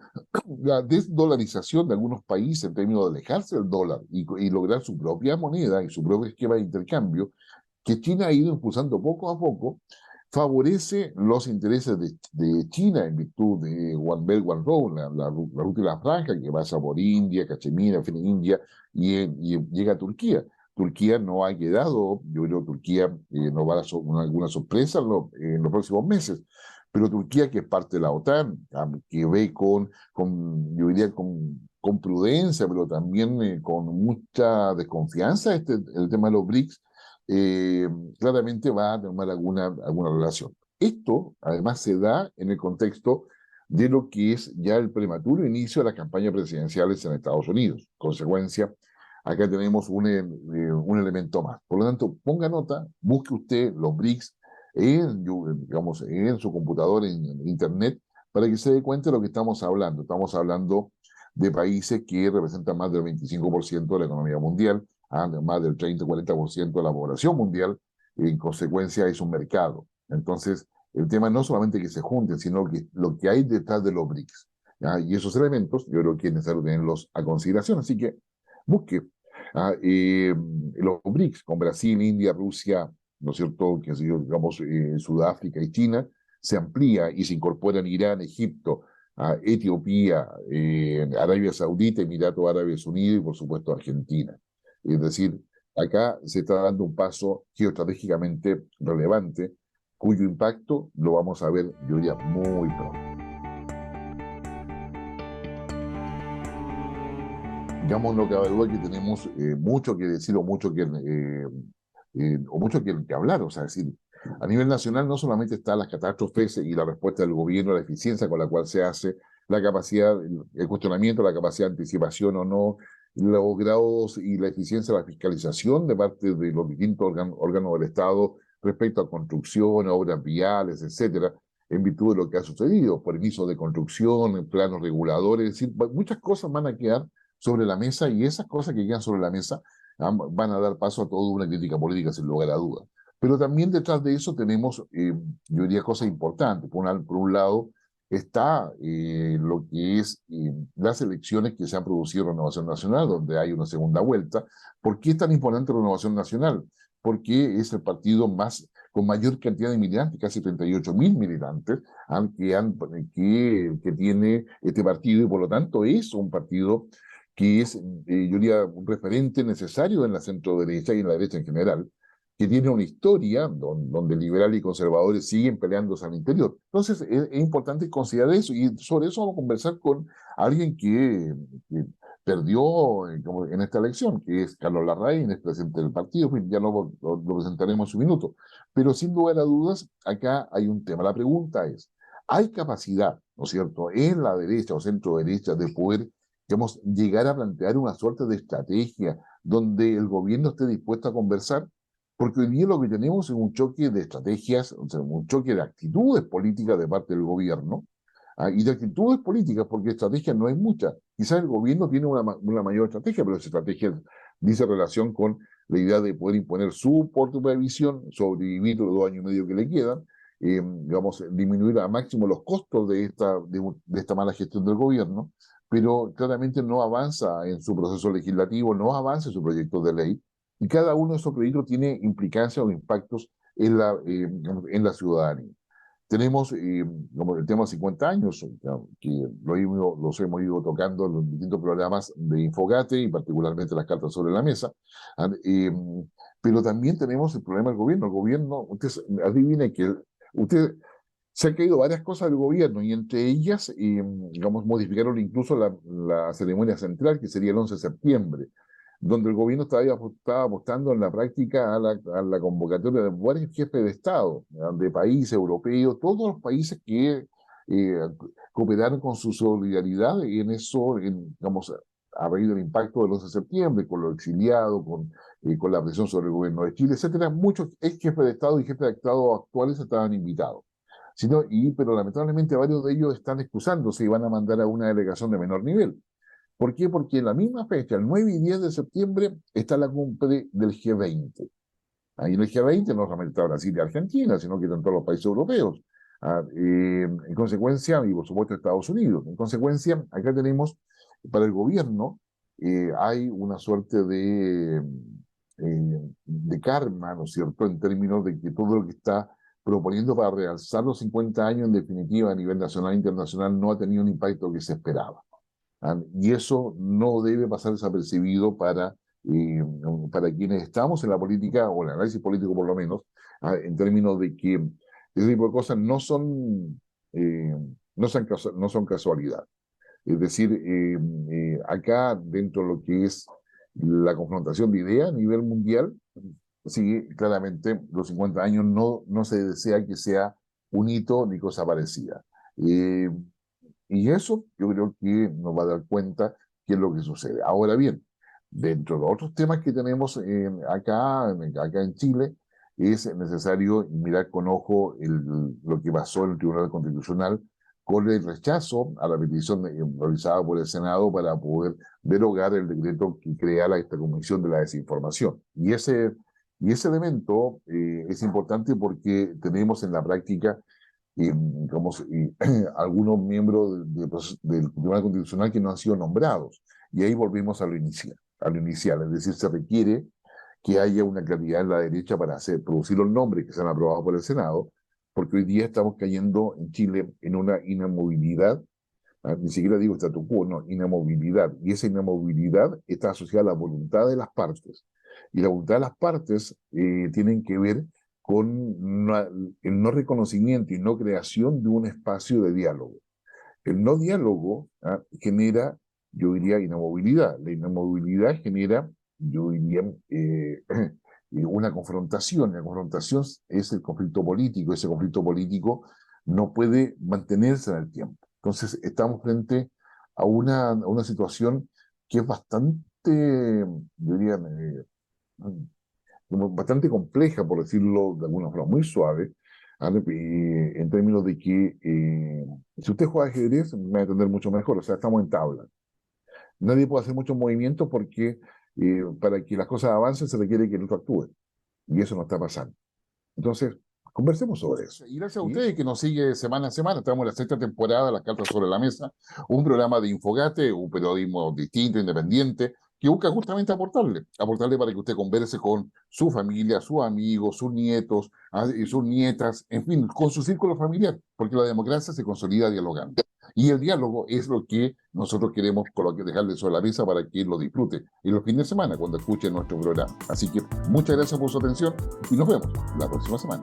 la desdolarización de algunos países en términos de alejarse del dólar y lograr su propia moneda y su propio esquema de intercambio, que China ha ido impulsando poco a poco, favorece los intereses de China en virtud de One Belt, One Road, la ruta de la franja que pasa por India, Cachemira, en fin, India, y llega a Turquía. Turquía no ha quedado, yo creo que Turquía no va a dar alguna sorpresa en los próximos meses, pero Turquía, que es parte de la OTAN, que ve yo diría, con prudencia, pero también con mucha desconfianza el tema de los BRICS, eh, claramente va a tomar alguna relación. Esto, además, se da en el contexto de lo que es ya el prematuro inicio de las campañas presidenciales en Estados Unidos. Consecuencia, acá tenemos un elemento más. Por lo tanto, ponga nota, busque usted los BRICS digamos, en su computadora, en Internet, para que se dé cuenta de lo que estamos hablando. Estamos hablando de países que representan más del 25% de la economía mundial, más del 30-40% de la población mundial. En consecuencia, es un mercado. Entonces, el tema no solamente que se junten, sino que lo que hay detrás de los BRICS. ¿Ya? Y esos elementos, yo creo que es necesario tenerlos a consideración. Así que busque los BRICS con Brasil, India, Rusia, ¿no es cierto?, que ha sido, digamos, Sudáfrica y China, se amplía y se incorporan Irán, Egipto, Etiopía, Arabia Saudita, Emiratos Árabes Unidos y, por supuesto, Argentina. Es decir, acá se está dando un paso geoestratégicamente relevante, cuyo impacto lo vamos a ver, yo diría, muy pronto. Digamos, no cabe duda que tenemos mucho que decir o mucho que hablar. O sea, es decir, a nivel nacional no solamente están las catástrofes y la respuesta del gobierno, la eficiencia con la cual se hace, la capacidad, el cuestionamiento, la capacidad de anticipación o no, los grados y la eficiencia de la fiscalización de parte de los distintos órganos del Estado respecto a construcción, obras viales, etcétera, en virtud de lo que ha sucedido, permisos de construcción, planos reguladores, es decir, muchas cosas van a quedar sobre la mesa y esas cosas que quedan sobre la mesa van a dar paso a toda una crítica política, sin lugar a dudas. Pero también detrás de eso tenemos, yo diría, cosas importantes. Por un lado, está lo que es las elecciones que se han producido en Renovación Nacional, donde hay una segunda vuelta. ¿Por qué es tan importante Renovación Nacional? Porque es el partido con mayor cantidad de militantes, casi 38.000 militantes, que tiene este partido, y por lo tanto es un partido que es, yo diría, un referente necesario en la centro derecha y en la derecha en general, que tiene una historia donde liberales y conservadores siguen peleándose al interior. Entonces, es importante considerar eso, y sobre eso vamos a conversar con alguien que perdió en esta elección, que es Carlos Larraín, es presidente del partido. Pues ya lo presentaremos en su minuto. Pero sin lugar a dudas, acá hay un tema. La pregunta es, ¿hay capacidad, ¿no es cierto?, en la derecha o centro derecha de poder, digamos, llegar a plantear una suerte de estrategia donde el gobierno esté dispuesto a conversar? Porque hoy día lo que tenemos es un choque de estrategias, o sea, un choque de actitudes políticas de parte del gobierno, y de actitudes políticas, porque estrategias no hay muchas. Quizás el gobierno tiene una mayor estrategia, pero esa estrategia dice relación con la idea de poder imponer su portafolio de visión, sobrevivir los 2 años y medio que le quedan, digamos, disminuir a máximo los costos de esta mala gestión del gobierno, pero claramente no avanza en su proceso legislativo, no avanza en su proyecto de ley, y cada uno de esos proyectos tiene implicancias o impactos en la ciudadanía. Tenemos como el tema 50 años, que los hemos ido tocando en los distintos programas de Infogate y particularmente las cartas sobre la mesa, pero también tenemos el problema del gobierno. El gobierno, usted adivine que usted se han caído varias cosas del gobierno, y entre ellas, digamos, modificaron incluso la ceremonia central, que sería el 11 de septiembre, donde el gobierno estaba apostando en la práctica a la convocatoria de varios jefes de Estado, de países europeos, todos los países que eh, cooperaron con su solidaridad en eso, digamos, a raíz del impacto del 11 de septiembre, con los exiliados, con la presión sobre el gobierno de Chile, etcétera. Muchos ex jefes de Estado y jefes de Estado actuales estaban invitados. Pero lamentablemente varios de ellos están excusándose y van a mandar a una delegación de menor nivel. ¿Por qué? Porque en la misma fecha, el 9 y 10 de septiembre, está la cumbre del G20. Ahí en el G20 no solamente está Brasil y Argentina, sino que están todos los países europeos. En consecuencia, y por supuesto Estados Unidos. En consecuencia, acá tenemos, para el gobierno, hay una suerte de karma, ¿no es cierto?, en términos de que todo lo que está proponiendo para realzar los 50 años, en definitiva, a nivel nacional e internacional, no ha tenido un impacto que se esperaba. Y eso no debe pasar desapercibido para para quienes estamos en la política, o en el análisis político por lo menos, en términos de que ese tipo de cosas eh, no son casualidad. Es decir, acá dentro de lo que es la confrontación de ideas a nivel mundial, sí, claramente los 50 años no se desea que sea un hito ni cosa parecida. Eh, y eso yo creo que nos va a dar cuenta qué es lo que sucede. Ahora bien, dentro de los otros temas que tenemos acá en Chile, es necesario mirar con ojo lo que pasó en el Tribunal Constitucional con el rechazo a la petición realizada por el Senado para poder derogar el decreto que crea esta Comisión de la Desinformación. Y ese elemento es importante porque tenemos en la práctica algunos miembros del Tribunal Constitucional que no han sido nombrados. Y ahí volvimos a lo inicial, es decir, se requiere que haya una claridad en la derecha para producir los nombres que se han aprobado por el Senado, porque hoy día estamos cayendo en Chile en una inamovilidad, ni siquiera digo statu quo, no, inamovilidad, y esa inamovilidad está asociada a la voluntad de las partes, y la voluntad de las partes tienen que ver con el no reconocimiento y no creación de un espacio de diálogo. El no diálogo genera, yo diría, inamovilidad. La inamovilidad genera, yo diría, una confrontación. La confrontación es el conflicto político. Ese conflicto político no puede mantenerse en el tiempo. Entonces, estamos frente a una situación que es bastante, yo diría, bastante compleja, por decirlo de alguna forma, muy suave, en términos de que si usted juega ajedrez, me va a entender mucho mejor, o sea, estamos en tabla. Nadie puede hacer muchos movimientos porque para que las cosas avancen se requiere que el otro actúe, y eso no está pasando. Entonces, conversemos sobre eso. Y gracias a ustedes que nos sigue semana a semana. Estamos en la sexta temporada de Las Cartas sobre la Mesa, un programa de Infogate, un periodismo distinto, independiente, que busca justamente aportarle para que usted converse con su familia, sus amigos, sus nietos, y sus nietas, en fin, con su círculo familiar, porque la democracia se consolida dialogando. Y el diálogo es lo que nosotros queremos dejarle sobre la mesa para que lo disfrute en los fines de semana cuando escuche nuestro programa. Así que muchas gracias por su atención y nos vemos la próxima semana.